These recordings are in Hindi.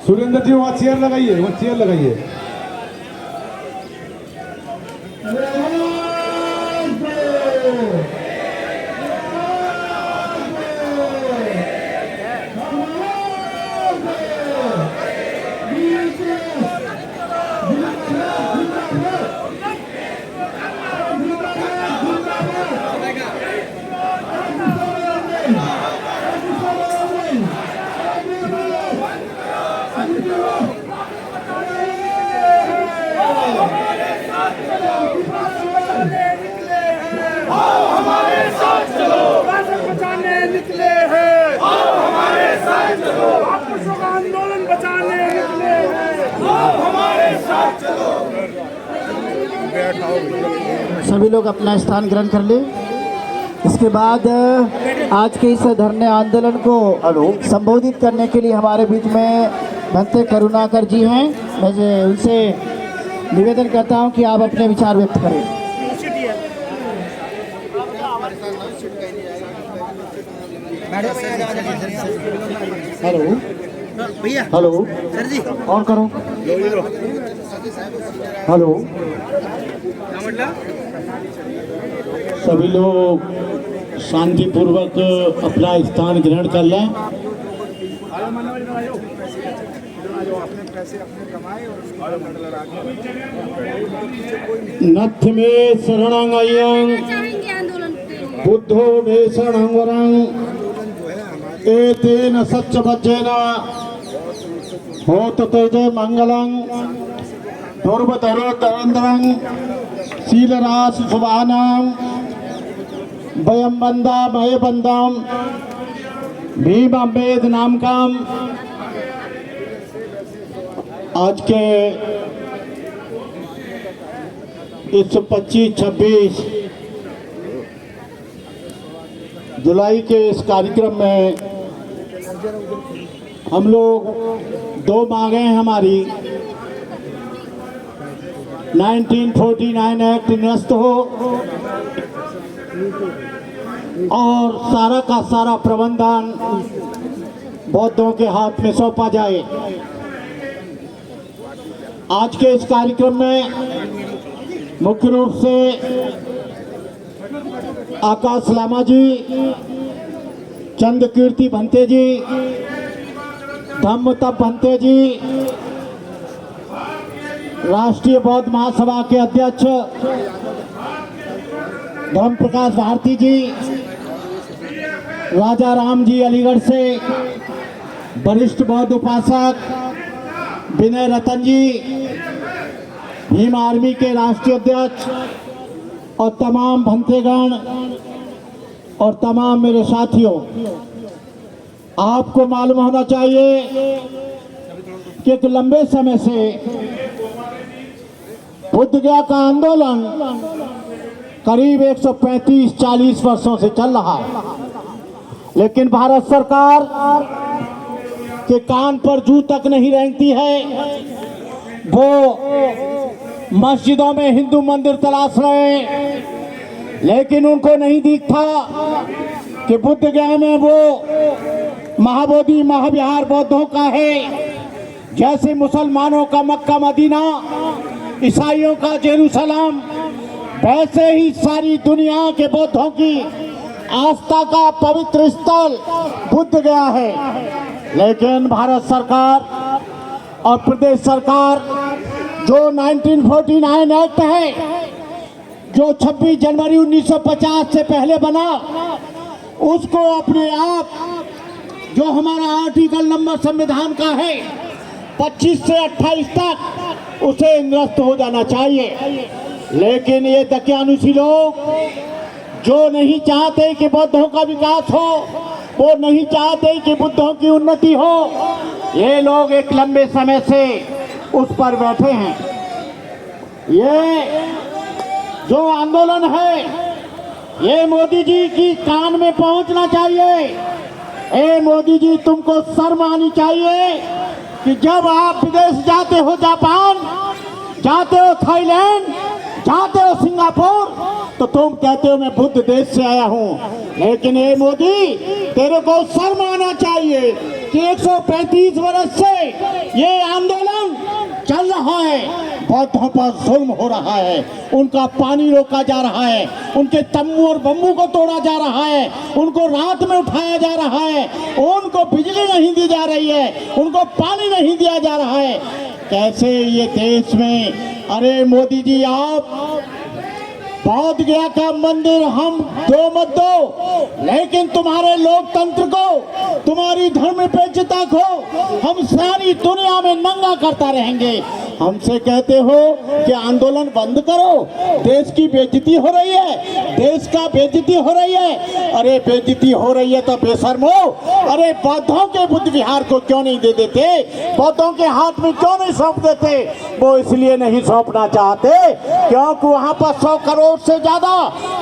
सुरेंद्र जी वहाँ चेयर लगाइए, वहाँ चेयर लगाइए। आंदोलन बचाने निकले हमारे साथ चलो। सभी लोग अपना स्थान ग्रहण कर ले। इसके बाद आज के इस धरने आंदोलन को संबोधित करने के लिए हमारे बीच में भंते करुणाकर जी हैं। मैं उनसे निवेदन करता हूं कि आप अपने विचार व्यक्त करें। हेलो भैया, हेलो सर जी, और करो। हेलो, सभी लोग शांतिपूर्वक अपना स्थान ग्रहण कर लें। नथ में शरणं अयं बुद्धो में शरणं वरं एतेन सच्चवज्जेन होत तेजे मंगलं दुर्वधरोद्धरं शीलराशि शुभानां वयं बंदा मय बंदाम भीम अम्बेद नाम काम। आज के इस 25-26 जुलाई के इस कार्यक्रम में हम लोग दो मांगे हैं हमारी। 1949 एक्ट निरस्त हो और सारा का सारा प्रबंधन बौद्धों के हाथ में सौंपा जाए। आज के इस कार्यक्रम में मुख्य रूप से आकाश लामा जी, चंद्रकीर्ति भंते जी, धम्मतप भंते जी, राष्ट्रीय बौद्ध महासभा के अध्यक्ष धर्म प्रकाश भारती जी, राजा राम जी अलीगढ़ से, वरिष्ठ बौद्ध उपासक विनय रतन जी, भीम आर्मी के राष्ट्रीय अध्यक्ष और तमाम भंतेगण और तमाम मेरे साथियों, आपको मालूम होना चाहिए कि एक लंबे समय से बुद्ध गया का आंदोलन करीब 135-40 वर्षों से चल रहा है, लेकिन भारत सरकार के कान पर जू तक नहीं रेंगती है। वो मस्जिदों में हिंदू मंदिर तलाश रहे हैं, लेकिन उनको नहीं दिखता कि बुद्ध गया में वो महाबोधि महाविहार बौद्धों का है, जैसे मुसलमानों का मक्का मदीना, ईसाइयों का जेरूसलम, वैसे ही सारी दुनिया के बौद्धों की आस्था का पवित्र स्थल बुद्ध गया है। लेकिन भारत सरकार और प्रदेश सरकार जो 1949 एक्ट है, जो 26 जनवरी 1950 से पहले बना, उसको अपने आप जो हमारा आर्टिकल नंबर संविधान का है 25 से 28 तक उसे निरस्त हो जाना चाहिए। लेकिन ये दकियानुसी लोग जो नहीं चाहते कि बौद्धों का विकास हो, वो नहीं चाहते कि बुद्धों की उन्नति हो, ये लोग एक लंबे समय से उस पर बैठे हैं। ये जो आंदोलन है, ये मोदी जी की कान में पहुंचना चाहिए। ए मोदी जी, तुमको शर्म आनी चाहिए कि जब आप विदेश जाते हो, जापान जाते हो, थाईलैंड जाते हो, सिंगापुर, तो तुम कहते हो मैं बुद्ध देश से आया हूं। लेकिन ये मोदी, तेरे को शर्म आना चाहिए। कि 135 वर्ष से ये आंदोलन चल रहा है, बौद्धों पर जुल्म हो रहा है, उनका पानी रोका जा रहा है, उनके तम्बू और बम्बू को तोड़ा जा रहा है, उनको रात में उठाया जा रहा है, उनको बिजली नहीं दी जा रही है, उनको पानी नहीं दिया जा रहा है। कैसे ये देश में, अरे मोदी जी आप बौद्ध गया का मंदिर हम दो मत दो, लेकिन तुम्हारे लोकतंत्र को, तुम्हारी धर्मनिरपेक्षता को हम सारी दुनिया में नंगा करता रहेंगे। हमसे कहते हो कि आंदोलन बंद करो, देश की बेइज्जती हो रही है, देश का बेइज्जती हो रही है। अरे बेइज्जती हो रही है तो बेशर्मो, अरे बौद्धों के बुद्ध विहार को क्यों नहीं दे देते, बौद्धों के हाथ में क्यों नहीं सौंप देते? वो इसलिए नहीं सौंपना चाहते क्योंकि वहाँ पर 100 करोड़ से ज्यादा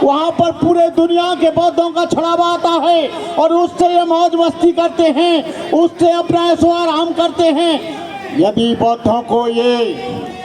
वहाँ पर पूरे दुनिया के बौद्धों का छड़ावा आता है और उससे ये मौज मस्ती करते हैं, उससे अपना ऐशो आराम करते हैं। यदि बौद्धों को ये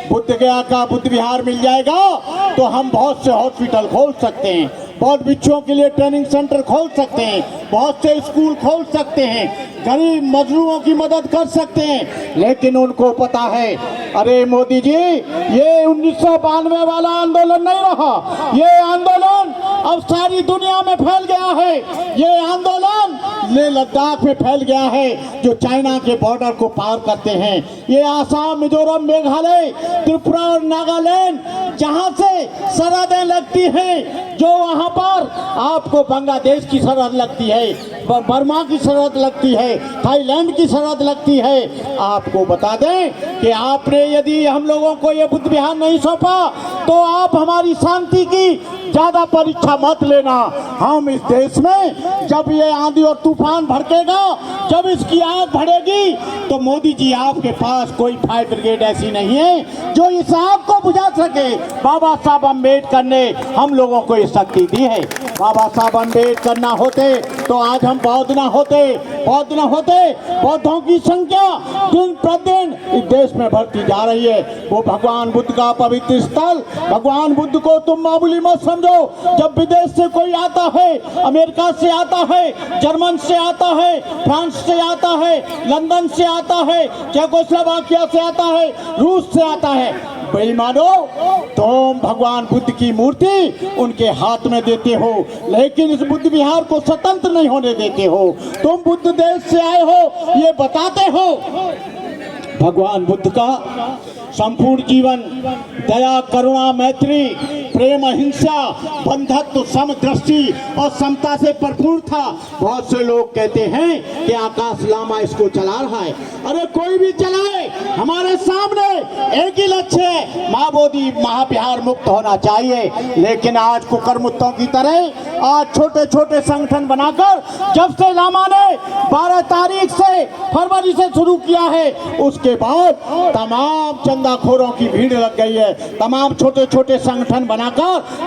बुद्ध गया का बुद्ध विहार मिल जाएगा तो हम बहुत से हॉस्पिटल खोल सकते हैं, बौद्ध भिक्षुओं के लिए ट्रेनिंग सेंटर खोल सकते हैं, बहुत से स्कूल खोल सकते हैं, गरीब मजलूमों की मदद कर सकते हैं। लेकिन उनको पता है, अरे मोदी जी ये 1992 वाला आंदोलन नहीं रहा, ये आंदोलन अब सारी दुनिया में फैल गया है, ये आंदोलन ले लद्दाख में फैल गया है जो चाइना के बॉर्डर को पार करते हैं। ये आसाम, मिजोरम, मेघालय, त्रिपुरा और नागालैंड जहां से सरहदें लगती हैं, जो वहां पर आपको बांग्लादेश की सरहद लगती है, बर्मा की सरहद लगती है, थाईलैंड की सरहद लगती है। आपको बता दें कि आपने यदि हम लोगों को ये बुद्ध विहार नहीं सौंपा तो आप हमारी शांति की ज्यादा परीक्षा मत लेना। हम इस देश में जब ये आंधी और तूफान भड़केगा, जब इसकी आग बढ़ेगी, तो मोदी जी आपके पास कोई फायर ब्रिगेड ऐसी नहीं है जो इस आग को बुझा सके। बाबा साहब अम्बेडकर ने हम लोगों को ये शक्ति दी है। बाबा साहब अम्बेडकर ना होते तो आज हम बौद्ध ना होते, बौद्ध ना होते। बौद्धों की संख्या दिन प्रतिदिन इस देश में बढ़ती जा रही है। वो भगवान बुद्ध का पवित्र स्थल, भगवान बुद्ध को तुम मामूली मत समझो। जब विदेश से कोई आता है, अमेरिका से आता है, जर्मन से आता है, फ्रांस से आता है, लंदन से आता है, चेकोस्लोवाकिया से आता है, रूस से आता है, बेईमानो तुम भगवान बुद्ध की मूर्ति उनके हाथ में देते हो, लेकिन इस बुद्ध विहार को स्वतंत्र नहीं होने देते हो। तुम बुद्ध देश से आए हो ये बताते हो। भगवान बुद्ध का संपूर्ण जीवन दया, करुणा, मैत्री, प्रेम, अहिंसा, बंधुत्व, समदृष्टि और समता से भरपूर था। बहुत से लोग कहते हैं कि आकाश लामा इसको चला रहा है। अरे कोई भी चलाए, हमारे सामने एक ही लक्ष्य है, माँ बोधि महाविहार मुक्त होना चाहिए। लेकिन आज कुकरमुत्तों की तरह आज छोटे छोटे संगठन बनाकर, जब से लामा ने 12 तारीख से फरवरी से शुरू किया है, उसके बाद तमाम चंदाखोरों की भीड़ लग गई है। तमाम छोटे छोटे संगठन बनाकर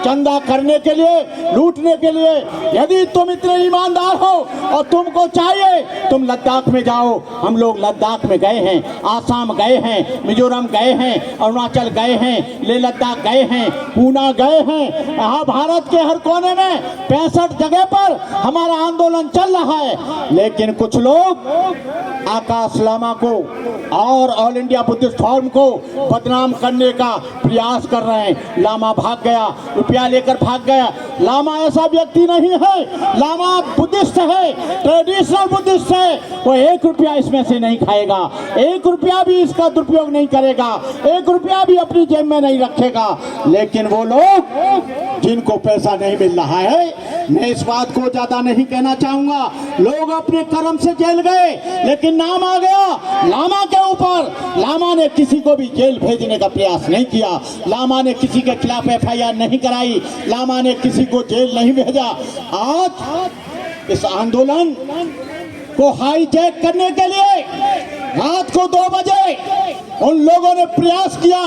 चंदा करने के लिए, लूटने के लिए। यदि तुम इतने ईमानदार हो और तुमको चाहिए, तुम लद्दाख में जाओ। हम लोग लद्दाख में गए हैं, आसाम गए हैं, मिजोरम गए हैं, अरुणाचल गए हैं, लेह लद्दाख गए हैं, पूना गए हैं। यहाँ भारत के हर कोने में 65 जगह पर हमारा आंदोलन चल रहा है। लेकिन कुछ लोग आकाश लामा को और ऑल इंडिया बुद्धिस्ट फोरम को बदनाम करने का प्रयास कर रहे हैं। लामा भाग गया, रुपया लेकर भाग गया। लामा ऐसा व्यक्ति नहीं है, लामा बुद्धिस्ट है, ट्रेडिशनल बुद्धिस्ट है। वो 1 रुपया इसमें से नहीं खाएगा, 1 रुपया भी इसका दुरुपयोग नहीं करेगा, 1 रुपया भी अपनी जेब में नहीं रखेगा। लेकिन वो लोग जिनको पैसा नहीं मिल रहा है, मैं इस बात को ज्यादा नहीं कहना चाहूंगा, लोग अपने कर्म से जेल गए, लेकिन नाम आ गया लामा के ऊपर। लामा ने किसी को भी जेल भेजने का प्रयास नहीं किया, लामा ने किसी के खिलाफ FIR नहीं कराई, लामा ने किसी को जेल नहीं भेजा। आज इस आंदोलन को हाईजैक करने के लिए रात को 2 बजे उन लोगों ने प्रयास किया,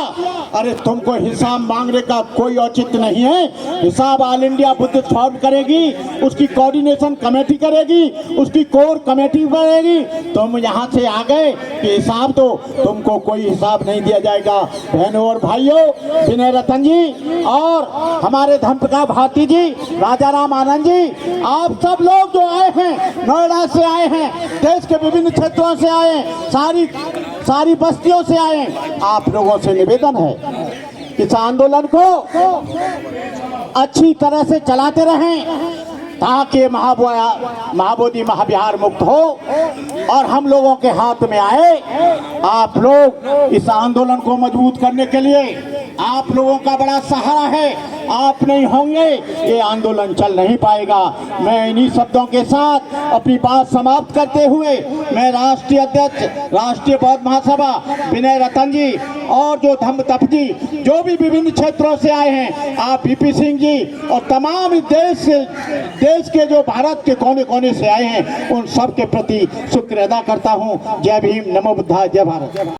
अरे तुमको हिसाब मांगने का कोई औचित्य नहीं है, हिसाब ऑल इंडिया बुद्धिस्ट फोरम करेगी, उसकी कोऑर्डिनेशन कमेटी करेगी, उसकी कोर कमेटी बनेगी। तुम यहाँ से आ गए कि हिसाब दो, तुमको कोई हिसाब नहीं दिया जाएगा। बहनों और भाइयों, विनय रतन जी और हमारे धर्मप्रकाश भारती जी, राजा राम आनंद जी, आप सब लोग जो आए हैं, नोएडा से आए हैं, देश के विभिन्न क्षेत्रों से आए हैं, सारी बस्तियों से आए हैं, आप लोगों से निवेदन है इस आंदोलन को अच्छी तरह से चलाते रहें ताकि महाबोधि महाविहार मुक्त हो और हम लोगों के हाथ में आए। आप लोग इस आंदोलन को मजबूत करने के लिए आप लोगों का बड़ा सहारा है, आप नहीं होंगे ये आंदोलन चल नहीं पाएगा। मैं इन्हीं शब्दों के साथ अपनी बात समाप्त करते हुए मैं राष्ट्रीय अध्यक्ष राष्ट्रीय बौद्ध महासभा विनय रतन जी और जो धम्मतप जी जो भी विभिन्न क्षेत्रों से आए हैं, आप बीपी सिंह जी और तमाम देश के जो भारत के कोने कोने से आए हैं, उन सब के प्रति शुक्र अदा करता हूँ। जय भीम, नमो बुद्धाय, जय भारत।